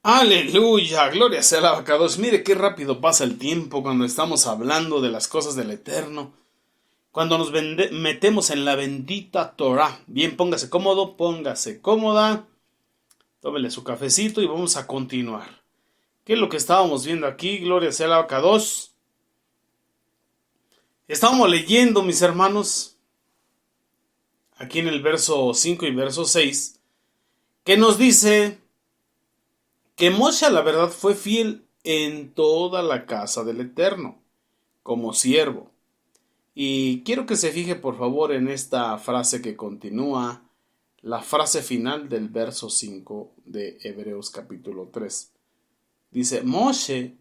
Aleluya, gloria sea el abacados. Mire qué rápido pasa el tiempo cuando estamos hablando de las cosas del Eterno. Cuando nos metemos en la bendita Torah. Bien, póngase cómodo, póngase cómoda. Tómele su cafecito y vamos a continuar. ¿Qué es lo que estábamos viendo aquí? Gloria sea el abacados. Estábamos leyendo, mis hermanos, aquí en el verso 5 y verso 6, que nos dice que Moshe, la verdad, fue fiel en toda la casa del Eterno, como siervo. Y quiero que se fije, por favor, en esta frase que continúa, la frase final del verso 5 de Hebreos capítulo 3. Dice,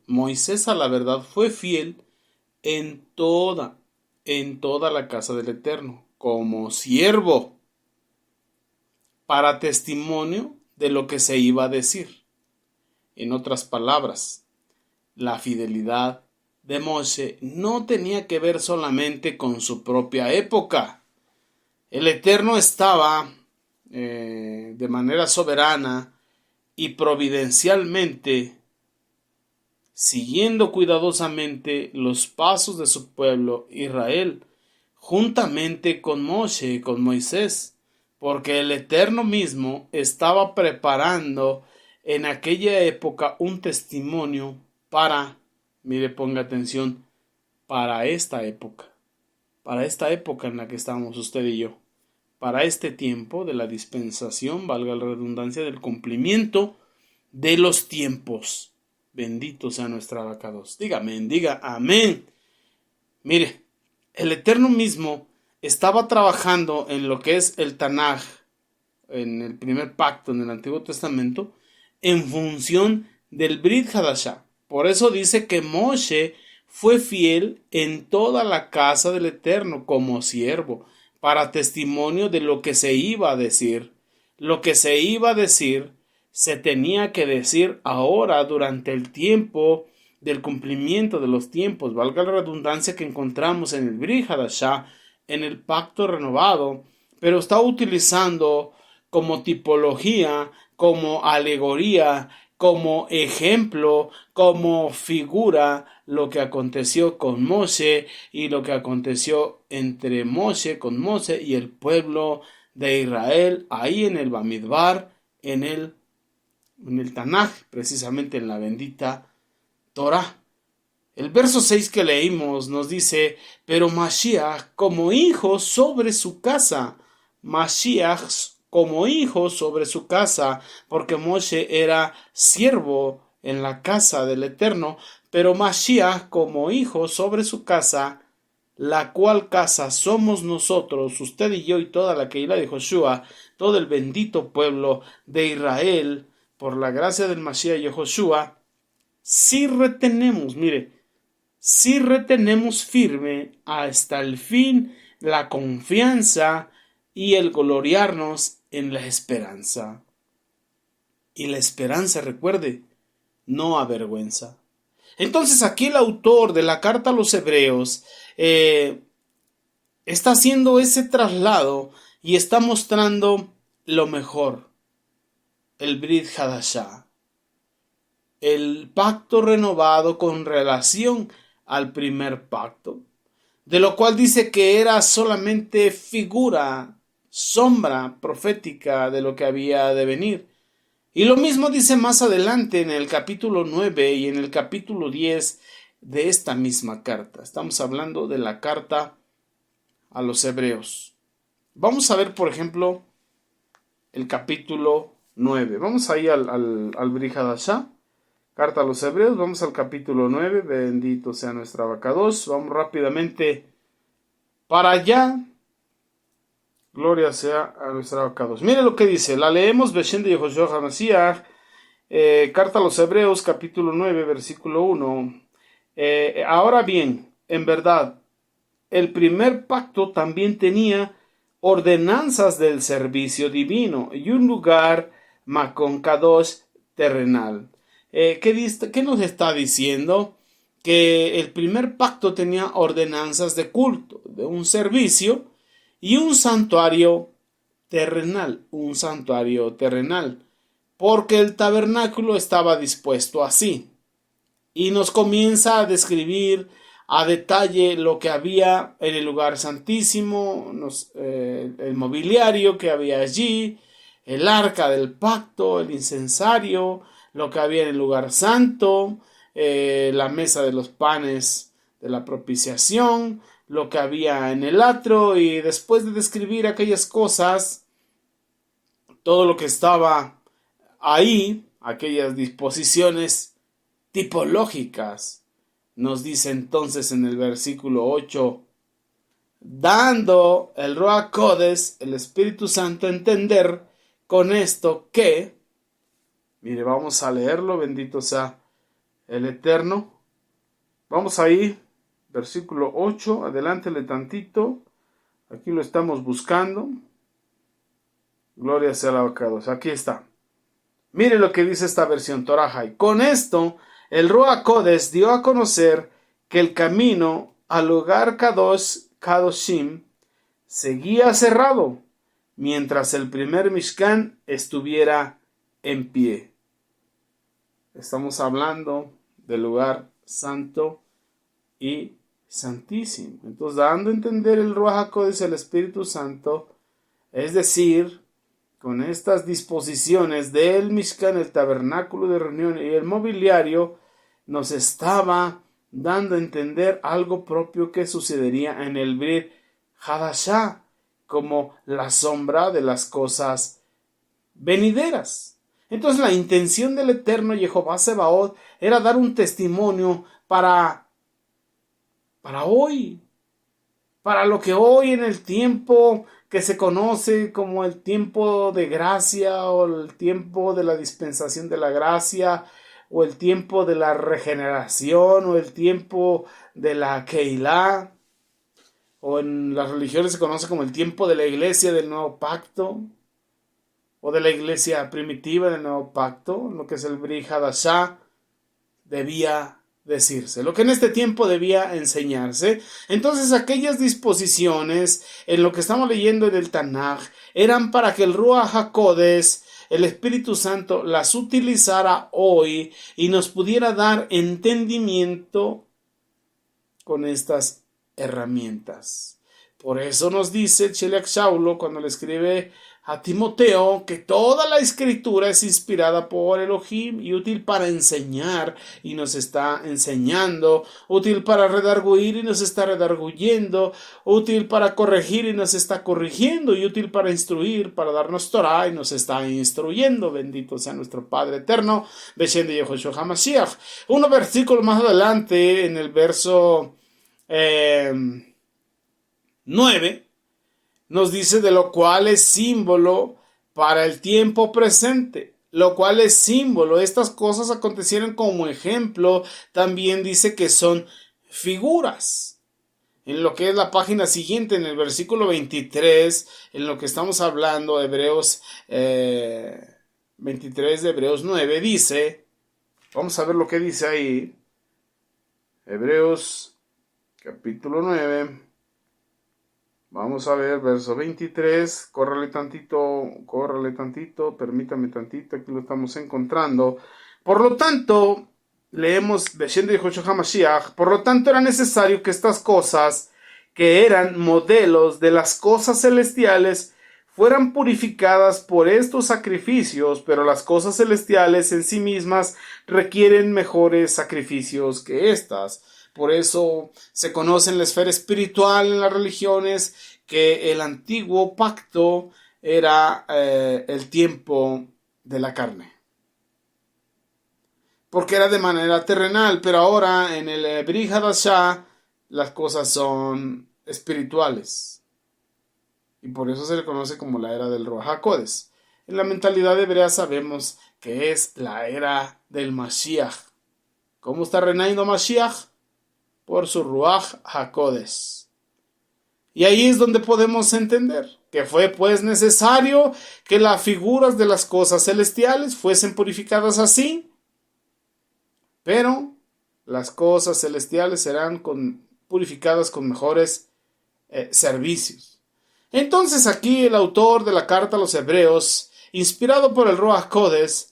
Moisés a la verdad fue fiel en toda la casa del Eterno, como siervo, para testimonio de lo que se iba a decir. En otras palabras, la fidelidad de Moshe no tenía que ver solamente con su propia época. El Eterno estaba de manera soberana y providencialmente siguiendo cuidadosamente los pasos de su pueblo Israel, juntamente con Moshe y con Moisés, porque el Eterno mismo estaba preparando en aquella época un testimonio para, mire, ponga atención, para esta época en la que estamos usted y yo, para este tiempo de la dispensación, valga la redundancia, del cumplimiento de los tiempos. Bendito sea nuestro abacados. Dígame, diga amén. Mire, el Eterno mismo estaba trabajando en lo que es el Tanaj, en el primer pacto en el Antiguo Testamento, en función del Brit Hadashah. Por eso dice que Moshe fue fiel en toda la casa del Eterno como siervo, para testimonio de lo que se iba a decir. Lo que se iba a decir se tenía que decir ahora durante el tiempo del cumplimiento de los tiempos, valga la redundancia, que encontramos en el Brit Hadashah, en el pacto renovado, pero está utilizando como tipología, como alegoría, como ejemplo, como figura lo que aconteció con Moshe y lo que aconteció entre Moshe, con Moshe y el pueblo de Israel, ahí en el Bamidbar, en el Tanaj, precisamente en la bendita Torah. El verso 6 que leímos nos dice, pero Mashiach como hijo sobre su casa, Mashiach como hijo sobre su casa, porque Moshe era siervo en la casa del Eterno, pero Mashiach como hijo sobre su casa, la cual casa somos nosotros, usted y yo y toda la Keilah de Joshua, todo el bendito pueblo de Israel, por la gracia del Mashiach Yehoshua, si retenemos, mire, si retenemos firme hasta el fin la confianza y el gloriarnos en la esperanza. Y la esperanza, recuerde, no avergüenza. Entonces aquí el autor de la carta a los Hebreos está haciendo ese traslado y está mostrando lo mejor, el Brit Hadashah, el pacto renovado con relación al primer pacto, de lo cual dice que era solamente figura, sombra profética de lo que había de venir. Y lo mismo dice más adelante en el capítulo 9 y en el capítulo 10 de esta misma carta. Estamos hablando de la carta a los Hebreos. Vamos a ver, por ejemplo, el capítulo 9. Vamos ahí al Brit Hadashah. Carta a los Hebreos, vamos al capítulo 9, bendito sea nuestro abacados, vamos rápidamente para allá, gloria sea a nuestro abacados. Mire lo que dice, la leemos, Beshem de Yehoshua HaMashiach, carta a los Hebreos, capítulo 9, versículo 1. Ahora bien, en verdad, el primer pacto también tenía ordenanzas del servicio divino y un lugar Makon Kadosh terrenal. ¿Qué nos está diciendo? Que el primer pacto tenía ordenanzas de culto, de un servicio y un santuario terrenal, porque el tabernáculo estaba dispuesto así. Y nos comienza a describir a detalle lo que había en el lugar santísimo, el mobiliario que había allí, el arca del pacto, el incensario, lo que había en el lugar santo, la mesa de los panes de la propiciación, lo que había en el atrio, y después de describir aquellas cosas, todo lo que estaba ahí, aquellas disposiciones tipológicas, nos dice entonces en el versículo 8, dando el Ruach Codes, el Espíritu Santo, a entender con esto que, mire, vamos a leerlo, bendito sea el Eterno. Vamos ahí, versículo 8, adelántele tantito, aquí lo estamos buscando. Gloria sea al Abacados, aquí está. Mire lo que dice esta versión Torahai. Con esto, el Ruach Codes dio a conocer que el camino al lugar Kadoshim seguía cerrado, mientras el primer Mishkan estuviera en pie. Estamos hablando del lugar santo y santísimo. Entonces, dando a entender el Ruach HaKodesh, el Espíritu Santo, es decir, con estas disposiciones del Mishkan, el tabernáculo de reunión y el mobiliario, nos estaba dando a entender algo propio que sucedería en el Brit Hadashah, como la sombra de las cosas venideras. Entonces la intención del Eterno Jehová Sebaot era dar un testimonio para hoy, para lo que hoy en el tiempo que se conoce como el tiempo de gracia o el tiempo de la dispensación de la gracia o el tiempo de la regeneración o el tiempo de la Keilah, o en las religiones se conoce como el tiempo de la iglesia del nuevo pacto o de la iglesia primitiva del nuevo pacto, lo que es el Brit Hadashah, debía decirse, lo que en este tiempo debía enseñarse. Entonces aquellas disposiciones en lo que estamos leyendo en el Tanaj eran para que el Ruach HaKodesh, el Espíritu Santo, las utilizara hoy y nos pudiera dar entendimiento con estas herramientas. Por eso nos dice Sheliach Shaulo cuando le escribe a Timoteo que toda la escritura es inspirada por Elohim y útil para enseñar y nos está enseñando, útil para redarguir y nos está redarguyendo, útil para corregir y nos está corrigiendo, y útil para instruir, para darnos Torah y nos está instruyendo. Bendito sea nuestro Padre eterno. Beshem de Yehoshua HaMashiach. Uno versículo más adelante, en el verso 9, nos dice de lo cual es símbolo para el tiempo presente, lo cual es símbolo. Estas cosas acontecieron como ejemplo. También dice que son figuras. En lo que es la página siguiente, en el versículo 23, en lo que estamos hablando, Hebreos 23 de Hebreos 9, dice, vamos a ver lo que dice ahí, Hebreos capítulo 9, vamos a ver, verso 23, córrale tantito, permítame tantito, aquí lo estamos encontrando. Por lo tanto, leemos, Beshem de Yehoshua HaMashiach, por lo tanto era necesario que estas cosas, que eran modelos de las cosas celestiales, fueran purificadas por estos sacrificios, pero las cosas celestiales en sí mismas requieren mejores sacrificios que estas. Por eso se conoce en la esfera espiritual en las religiones que el antiguo pacto era el tiempo de la carne, porque era de manera terrenal, pero ahora en el Brit Hadashah las cosas son espirituales, y por eso se le conoce como la era del Ruach HaKodesh. En la mentalidad hebrea sabemos que es la era del Mashiach. ¿Cómo está reinando Mashiach? Por su Ruach HaKodesh. Y ahí es donde podemos entender que fue pues necesario que las figuras de las cosas celestiales fuesen purificadas así, pero las cosas celestiales serán purificadas con mejores servicios. Entonces aquí el autor de la carta a los Hebreos, inspirado por el Ruach HaKodesh,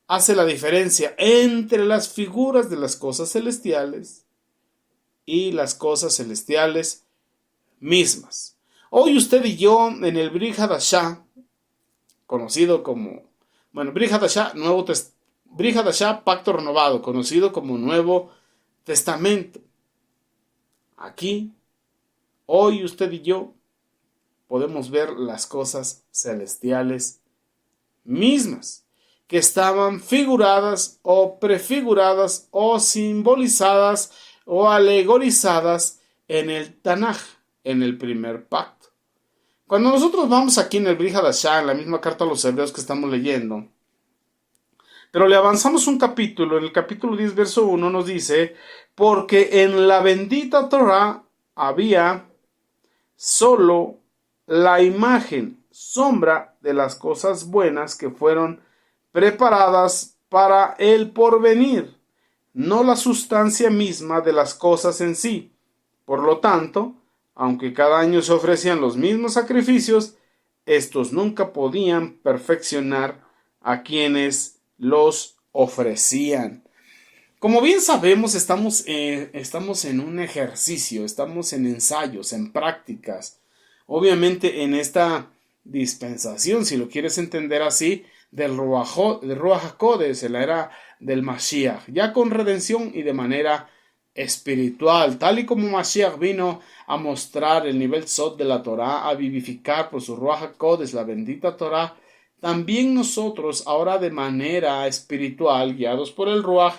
hace la diferencia entre las figuras de las cosas celestiales y las cosas celestiales mismas. Hoy usted y yo en el Brit Hadashah, conocido como, Brit Hadashah, Brit Hadashah, Pacto Renovado, conocido como Nuevo Testamento. Aquí, hoy usted y yo podemos ver las cosas celestiales mismas, que estaban figuradas o prefiguradas o simbolizadas o alegorizadas en el Tanaj, en el primer pacto. Cuando nosotros vamos aquí en el Brit Hadashah, en la misma carta a los hebreos que estamos leyendo, pero le avanzamos un capítulo, en el capítulo 10, verso 1 nos dice, porque en la bendita Torah había solo la imagen, sombra de las cosas buenas que fueron preparadas para el porvenir, no la sustancia misma de las cosas en sí. Por lo tanto, aunque cada año se ofrecían los mismos sacrificios, estos nunca podían perfeccionar a quienes los ofrecían. Como bien sabemos, estamos en un ejercicio, estamos en ensayos, en prácticas. Obviamente en esta dispensación, si lo quieres entender así, del Ruach HaKodesh, en la era del Mashiach, ya con redención y de manera espiritual, tal y como Mashiach vino a mostrar el nivel Sod de la Torah, a vivificar por su Ruach HaKodesh la bendita Torah, también nosotros ahora de manera espiritual, guiados por el Ruach,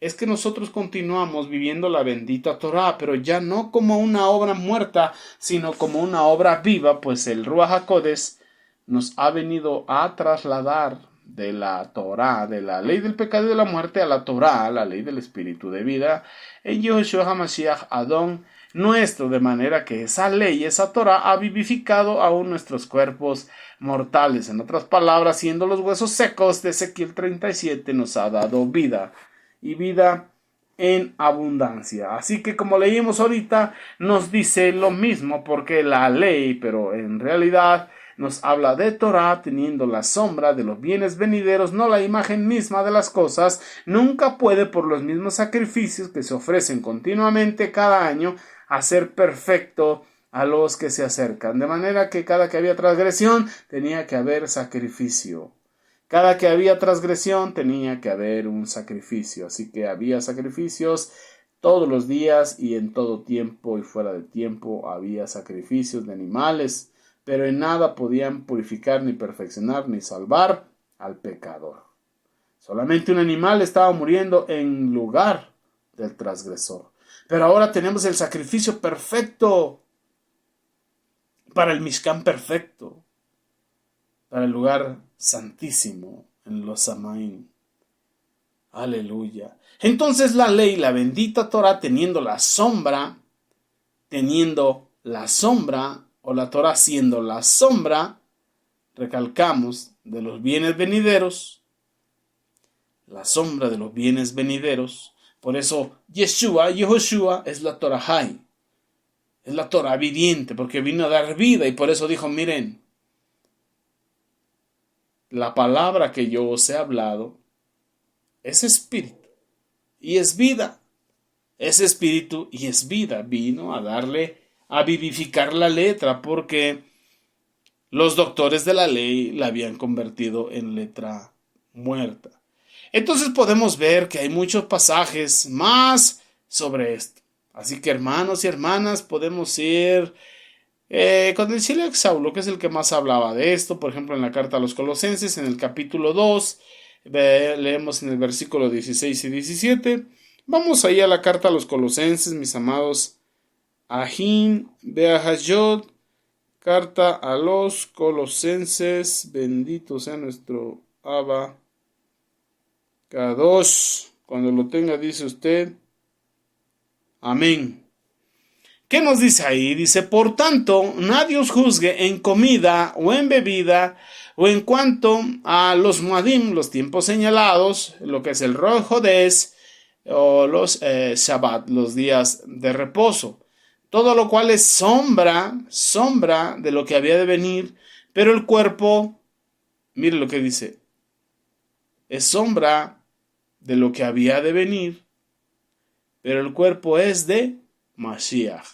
es que nosotros continuamos viviendo la bendita Torah, pero ya no como una obra muerta, sino como una obra viva, pues el Ruach HaKodesh nos ha venido a trasladar de la Torah, de la ley del pecado y de la muerte, a la Torah, la ley del espíritu de vida, en Yahushua HaMashiach Adón nuestro, de manera que esa ley, esa Torah, ha vivificado aún nuestros cuerpos mortales. En otras palabras, siendo los huesos secos de Ezequiel 37, nos ha dado vida, y vida en abundancia. Así que como leímos ahorita, nos dice lo mismo, porque la ley, pero en realidad nos habla de Torah teniendo la sombra de los bienes venideros, no la imagen misma de las cosas, nunca puede por los mismos sacrificios que se ofrecen continuamente cada año hacer perfecto a los que se acercan. De manera que cada que había transgresión tenía que haber sacrificio. Cada que había transgresión tenía que haber un sacrificio. Así que había sacrificios todos los días y en todo tiempo y fuera de tiempo había sacrificios de animales, pero en nada podían purificar ni perfeccionar ni salvar al pecador. Solamente un animal estaba muriendo en lugar del transgresor. Pero ahora tenemos el sacrificio perfecto para el Mishkan perfecto, para el lugar santísimo en los Samaín. Aleluya. Entonces la ley, la bendita Torah, teniendo la sombra, o la Torah siendo la sombra, recalcamos, de los bienes venideros, la sombra de los bienes venideros. Por eso Yehoshua es la Torah Hay, es la Torah viviente, porque vino a dar vida, y por eso dijo, miren, la palabra que yo os he hablado es espíritu y es vida. Es espíritu y es vida. Vino a vivificar la letra, porque los doctores de la ley la habían convertido en letra muerta. Entonces podemos ver que hay muchos pasajes más sobre esto. Así que hermanos y hermanas, podemos ir con el Shilach Saulo, que es el que más hablaba de esto. Por ejemplo, en la carta a los Colosenses, en el capítulo 2, leemos en el versículo 16 y 17. Vamos ahí a la carta a los Colosenses, mis amados. Ahin Beahayot, carta a los Colosenses. Bendito sea nuestro Abba Kadosh. Cuando lo tenga, dice usted. Amén. ¿Qué nos dice ahí? Dice, por tanto, nadie os juzgue en comida o en bebida o en cuanto a los muadim, los tiempos señalados, lo que es el Rosh Hodesh o los Shabbat, los días de reposo. Todo lo cual es sombra de lo que había de venir, pero el cuerpo, mire lo que dice, es sombra de lo que había de venir, pero el cuerpo es de Mashiach.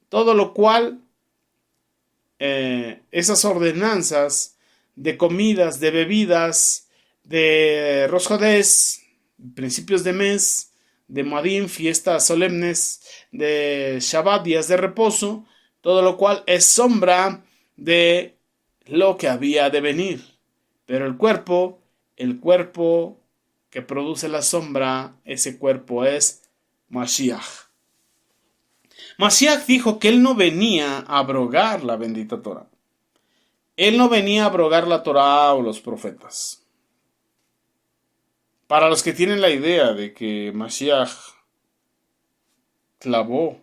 Todo lo cual, esas ordenanzas de comidas, de bebidas, de Rosh Hodesz, principios de mes, de Moadim, fiestas solemnes, de Shabbat, días de reposo, todo lo cual es sombra de lo que había de venir. Pero el cuerpo que produce la sombra, ese cuerpo es Mashiach. Mashiach dijo que él no venía a abrogar la bendita Torah. Él no venía a abrogar la Torah o los profetas. Para los que tienen la idea de que Mashiach clavó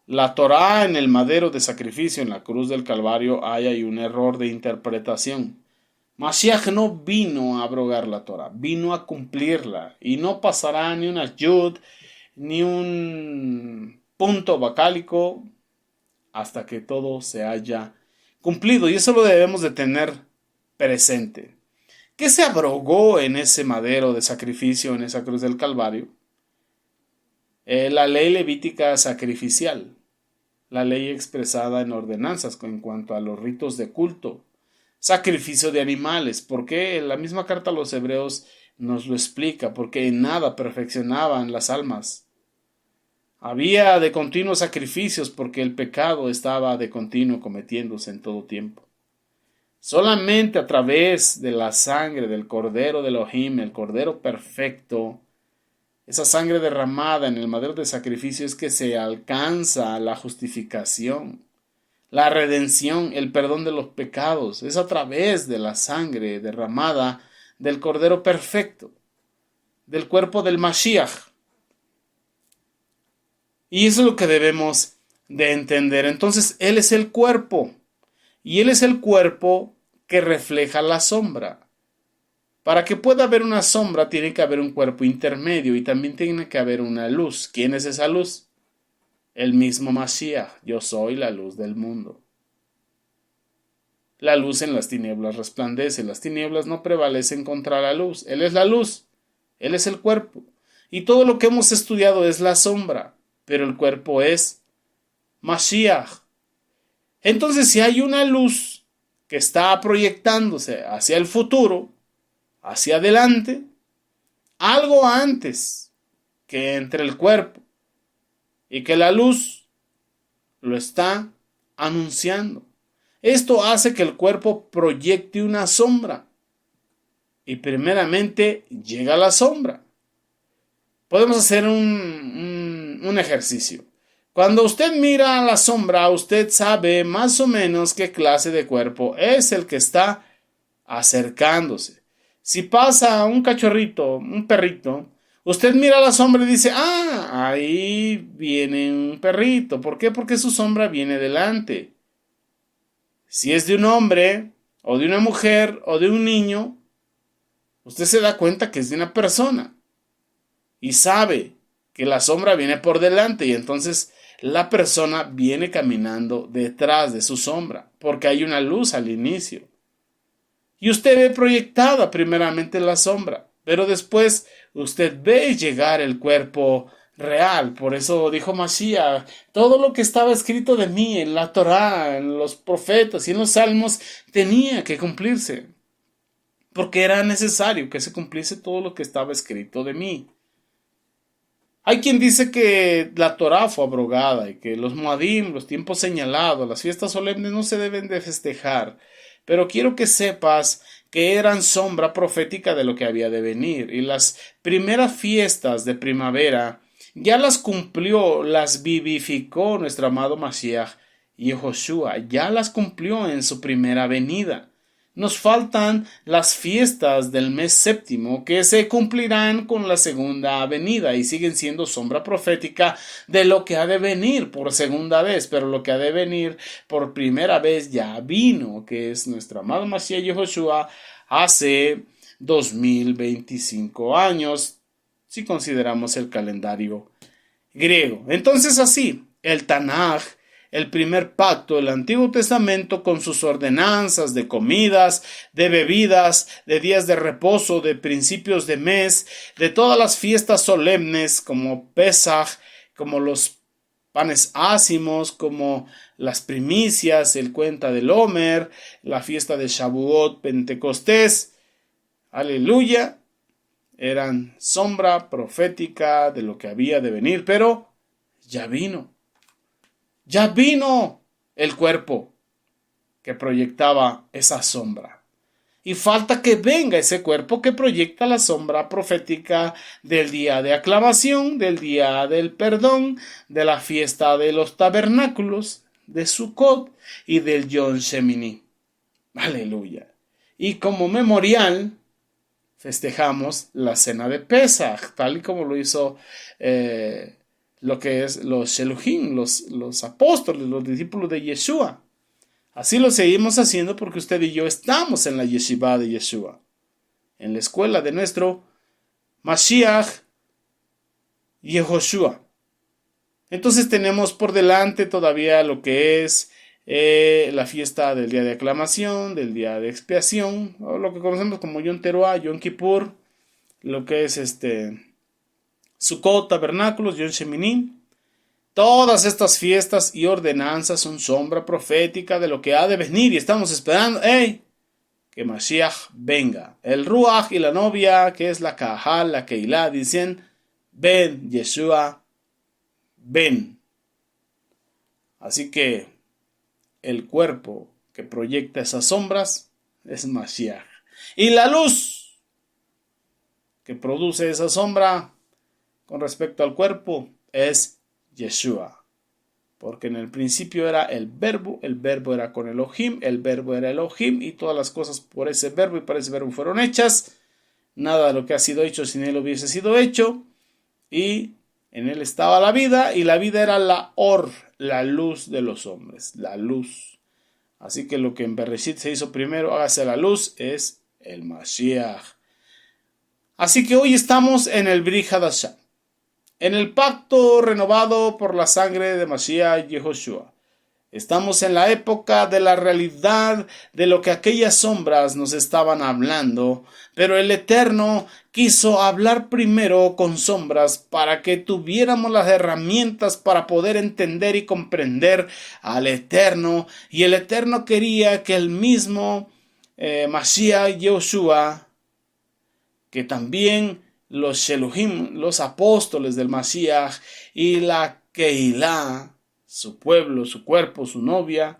la Torah en el madero de sacrificio en la cruz del Calvario, hay un error de interpretación. Mashiach no vino a abrogar la Torah, vino a cumplirla, y no pasará ni una yud, ni un punto vocálico hasta que todo se haya cumplido, y eso lo debemos de tener presente. ¿Qué se abrogó en ese madero de sacrificio, en esa cruz del Calvario? La ley levítica sacrificial, la ley expresada en ordenanzas en cuanto a los ritos de culto, sacrificio de animales, porque la misma carta a los hebreos nos lo explica, porque en nada perfeccionaban las almas. Había de continuo sacrificios porque el pecado estaba de continuo cometiéndose en todo tiempo. Solamente a través de la sangre del Cordero de Elohim, el Cordero perfecto, esa sangre derramada en el madero de sacrificio, es que se alcanza la justificación, la redención, el perdón de los pecados. Es a través de la sangre derramada del Cordero perfecto, del cuerpo del Mashiach. Y eso es lo que debemos de entender. Entonces, Él es el cuerpo. Y Él es el cuerpo que refleja la sombra. Para que pueda haber una sombra, tiene que haber un cuerpo intermedio. Y también tiene que haber una luz. ¿Quién es esa luz? El mismo Mashiach. Yo soy la luz del mundo. La luz en las tinieblas resplandece. Las tinieblas no prevalecen contra la luz. Él es la luz. Él es el cuerpo. Y todo lo que hemos estudiado es la sombra. Pero el cuerpo es Mashiach. Entonces, si hay una luz que está proyectándose hacia el futuro, hacia adelante, algo antes que entre el cuerpo y que la luz lo está anunciando, esto hace que el cuerpo proyecte una sombra. Y primeramente llega la sombra. Podemos hacer un ejercicio. Cuando usted mira a la sombra, usted sabe más o menos qué clase de cuerpo es el que está acercándose. Si pasa un cachorrito, un perrito, usted mira a la sombra y dice, ahí viene un perrito. ¿Por qué? Porque su sombra viene delante. Si es de un hombre, o de una mujer, o de un niño, usted se da cuenta que es de una persona. Y sabe que la sombra viene por delante, y entonces la persona viene caminando detrás de su sombra, porque hay una luz al inicio. Y usted ve proyectada primeramente la sombra, pero después usted ve llegar el cuerpo real. Por eso dijo Mashiach, todo lo que estaba escrito de mí en la Torá, en los profetas y en los salmos tenía que cumplirse, porque era necesario que se cumpliese todo lo que estaba escrito de mí. Hay quien dice que la Torá fue abrogada y que los Moadim, los tiempos señalados, las fiestas solemnes no se deben de festejar. Pero quiero que sepas que eran sombra profética de lo que había de venir. Y las primeras fiestas de primavera ya las cumplió, las vivificó nuestro amado Mashiach y Joshua. Ya las cumplió en su primera venida. Nos faltan las fiestas del mes séptimo que se cumplirán con la segunda venida y siguen siendo sombra profética de lo que ha de venir por segunda vez, pero lo que ha de venir por primera vez ya vino, que es nuestro amado Mashiach Yehoshua hace 2025 años, si consideramos el calendario griego. Entonces así, el Tanaj el primer pacto, el Antiguo Testamento, con sus ordenanzas de comidas, de bebidas, de días de reposo, de principios de mes, de todas las fiestas solemnes como Pesaj, como los panes ácimos, como las primicias, el cuenta del Homer, la fiesta de Shavuot, Pentecostés, aleluya, eran sombra profética de lo que había de venir, pero ya vino el cuerpo que proyectaba esa sombra. Y falta que venga ese cuerpo que proyecta la sombra profética del día de aclamación, del día del perdón, de la fiesta de los tabernáculos, de Sukkot y del Yom Shemini. Aleluya. Y como memorial festejamos la cena de Pesaj, tal y como lo hizo lo que es los Sheluhim, los apóstoles, los discípulos de Yeshua. Así lo seguimos haciendo porque usted y yo estamos en la yeshiva de Yeshua, en la escuela de nuestro Mashiach Yehoshua. Entonces tenemos por delante todavía lo que es la fiesta del día de aclamación, del día de expiación, o lo que conocemos como Yom Teruah, Yom Kippur, lo que es Sukkot, tabernáculos, Yom Shemini. Todas estas fiestas y ordenanzas son sombra profética de lo que ha de venir y estamos esperando que Mashiach venga. El Ruach y la novia, que es la Kahal, la Keilah, dicen, ven, Yeshua, ven. Así que el cuerpo que proyecta esas sombras es Mashiach. Y la luz que produce esa sombra con respecto al cuerpo es Yeshua, porque en el principio era el verbo era con Elohim, el verbo era Elohim y todas las cosas por ese verbo y para ese verbo fueron hechas, nada de lo que ha sido hecho sin él hubiese sido hecho, y en él estaba la vida y la vida era la luz de los hombres, la luz. Así que lo que en Bereshit se hizo primero, hágase la luz, es el Mashiach. Así que hoy estamos en el Brit Hadashah, en el pacto renovado por la sangre de Mashiach Yehoshua. Estamos en la época de la realidad de lo que aquellas sombras nos estaban hablando, pero el Eterno quiso hablar primero con sombras para que tuviéramos las herramientas para poder entender y comprender al Eterno, y el Eterno quería que el mismo Mashiach Yehoshua, que también los Sheluhim, los apóstoles del Mashiach y la Keilah, su pueblo, su cuerpo, su novia,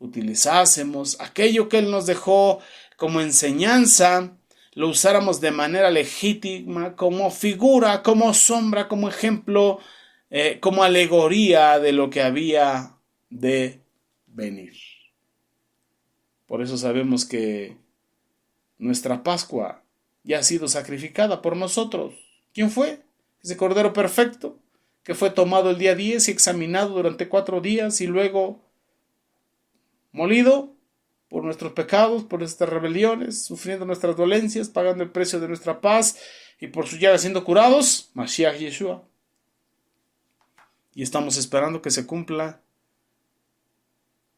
utilizásemos aquello que Él nos dejó como enseñanza, lo usáramos de manera legítima, como figura, como sombra, como ejemplo, como alegoría de lo que había de venir. Por eso sabemos que nuestra Pascua ya ha sido sacrificada por nosotros. ¿Quién fue? Ese Cordero perfecto que fue tomado el día 10 y examinado durante 4 días y luego molido por nuestros pecados, por nuestras rebeliones, sufriendo nuestras dolencias, pagando el precio de nuestra paz y por su llaga siendo curados, Mashiach Yeshua. Y estamos esperando que se cumpla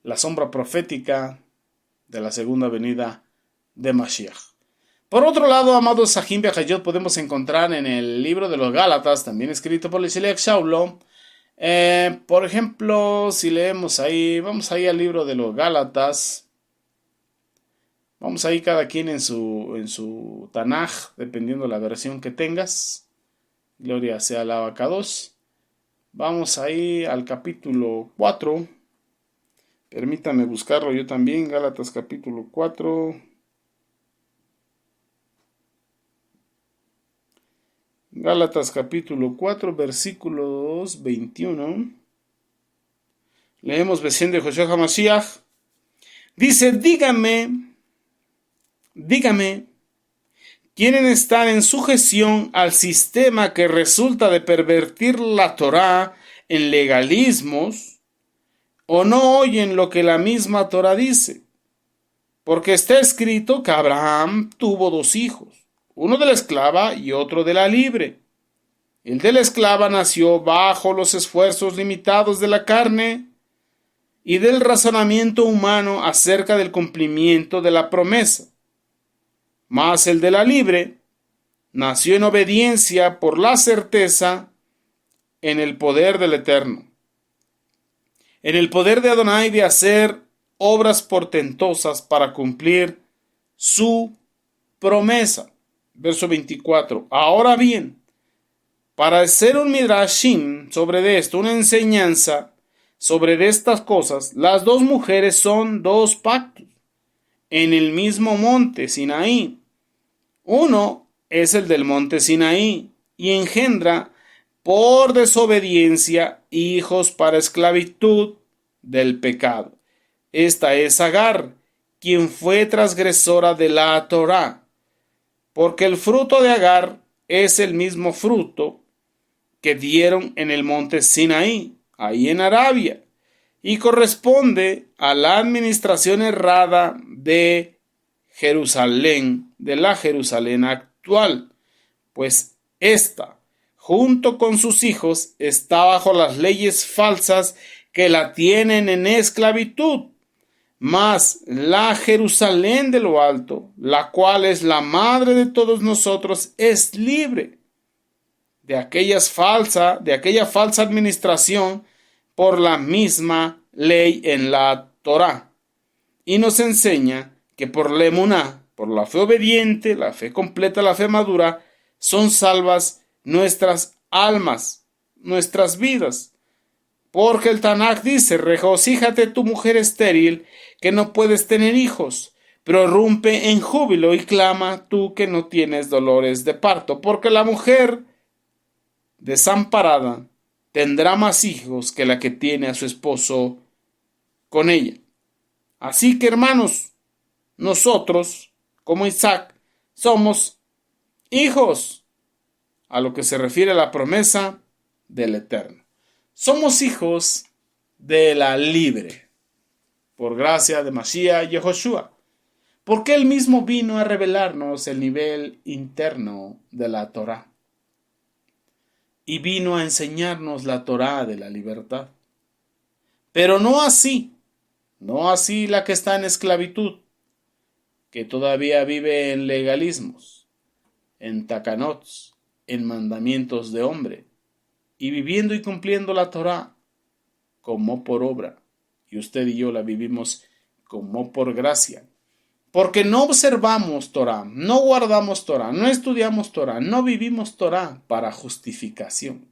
la sombra profética de la segunda venida de Mashiach. Por otro lado, amados Sahim Be'achayot, podemos encontrar en el libro de los Gálatas, también escrito por el Sheliach Shaulo, por ejemplo, si leemos ahí, vamos ahí al libro de los Gálatas, vamos ahí cada quien en su Tanaj, dependiendo de la versión que tengas, gloria sea al Abacados. Vamos ahí al capítulo 4, permítame buscarlo yo también, Gálatas capítulo 4. Gálatas capítulo 4, versículos 21. Leemos versión de Joshua HaMashiach. Dice, dígame, ¿quieren estar en sujeción al sistema que resulta de pervertir la Torá en legalismos o no oyen lo que la misma Torá dice? Porque está escrito que Abraham tuvo 2 hijos. Uno de la esclava y otro de la libre. El de la esclava nació bajo los esfuerzos limitados de la carne, y del razonamiento humano acerca del cumplimiento de la promesa. Mas el de la libre nació en obediencia por la certeza en el poder del Eterno, en el poder de Adonai de hacer obras portentosas para cumplir su promesa. Verso 24. Ahora bien, para hacer un midrashim sobre esto, una enseñanza sobre estas cosas, las dos mujeres son dos pactos en el mismo monte Sinaí. Uno es el del monte Sinaí y engendra por desobediencia hijos para esclavitud del pecado. Esta es Agar, quien fue transgresora de la Torá, porque el fruto de Agar es el mismo fruto que dieron en el monte Sinaí, ahí en Arabia, y corresponde a la administración errada de Jerusalén, de la Jerusalén actual, pues ésta, junto con sus hijos, está bajo las leyes falsas que la tienen en esclavitud. Mas la Jerusalén de lo alto, la cual es la madre de todos nosotros, es libre de aquella falsa administración por la misma ley en la Torá. Y nos enseña que por la emuná, por la fe obediente, la fe completa, la fe madura, son salvas nuestras almas, nuestras vidas. Porque el Tanakh dice, regocíjate tu mujer estéril, que no puedes tener hijos, prorrumpe en júbilo y clama tú que no tienes dolores de parto, porque la mujer desamparada tendrá más hijos que la que tiene a su esposo con ella. Así que, hermanos, nosotros, como Isaac, somos hijos, a lo que se refiere a la promesa del Eterno. Somos hijos de la libre, por gracia de Mashiach y Yehoshua, porque él mismo vino a revelarnos el nivel interno de la Torá, y vino a enseñarnos la Torá de la libertad. Pero no así la que está en esclavitud, que todavía vive en legalismos, en takanots, en mandamientos de hombre, y viviendo y cumpliendo la Torá como por obra. Y usted y yo la vivimos como por gracia. Porque no observamos Torá, no guardamos Torá, no estudiamos Torá, no vivimos Torá para justificación.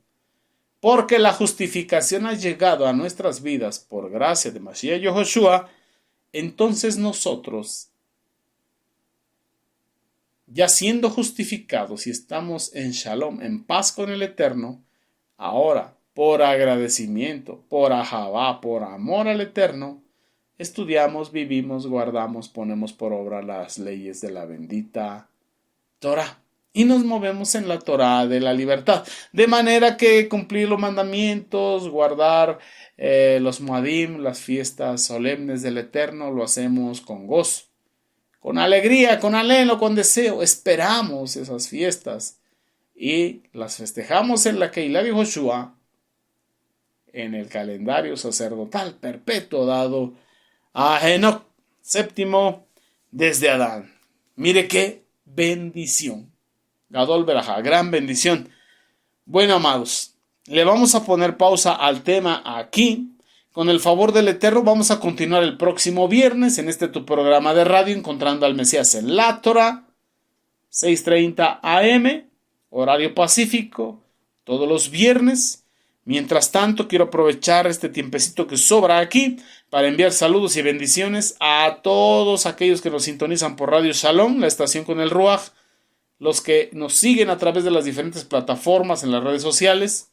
Porque la justificación ha llegado a nuestras vidas por gracia de Mashiach Yehoshua, entonces nosotros, ya siendo justificados y estamos en Shalom, en paz con el Eterno, ahora, por agradecimiento, por ahavá, por amor al Eterno, estudiamos, vivimos, guardamos, ponemos por obra las leyes de la bendita Torá. Y nos movemos en la Torá de la libertad. De manera que cumplir los mandamientos, guardar los Moadim, las fiestas solemnes del Eterno, lo hacemos con gozo, con alegría, con anhelo, con deseo. Esperamos esas fiestas y las festejamos en la Keilah de Yehoshua, en el calendario sacerdotal perpetuo dado a Enoch, séptimo desde Adán. Mire qué bendición. Gadol Berajá, gran bendición. Bueno, amados, le vamos a poner pausa al tema aquí. Con el favor del Eterno vamos a continuar el próximo viernes en tu programa de radio, Encontrando al Mesías en la Torá, 6:30 AM, horario pacífico, todos los viernes. Mientras tanto, quiero aprovechar este tiempecito que sobra aquí para enviar saludos y bendiciones a todos aquellos que nos sintonizan por Radio Shalom, la estación con el Ruach, los que nos siguen a través de las diferentes plataformas en las redes sociales,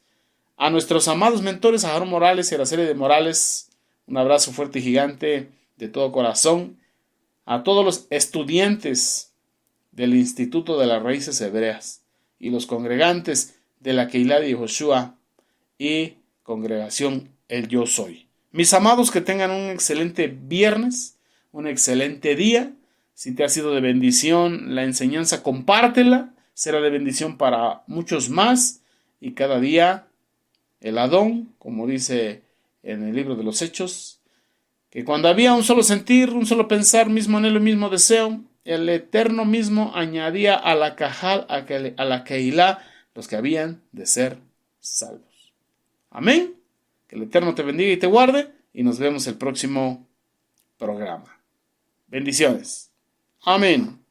a nuestros amados mentores, a Aaron Morales y a la serie de Morales, un abrazo fuerte y gigante de todo corazón, a todos los estudiantes del Instituto de las Raíces Hebreas y los congregantes de la Keilah de Yehoshua y congregación El Yo Soy. Mis amados, que tengan un excelente viernes, un excelente día. Si te ha sido de bendición la enseñanza, compártela, será de bendición para muchos más, y cada día el Adón, como dice en el libro de los Hechos, que cuando había un solo sentir, un solo pensar, mismo anhelo, mismo deseo, el Eterno mismo añadía a la Cajal, a la Keilah, los que habían de ser salvos. Amén. Que el Eterno te bendiga y te guarde, y nos vemos el próximo programa. Bendiciones. Amén.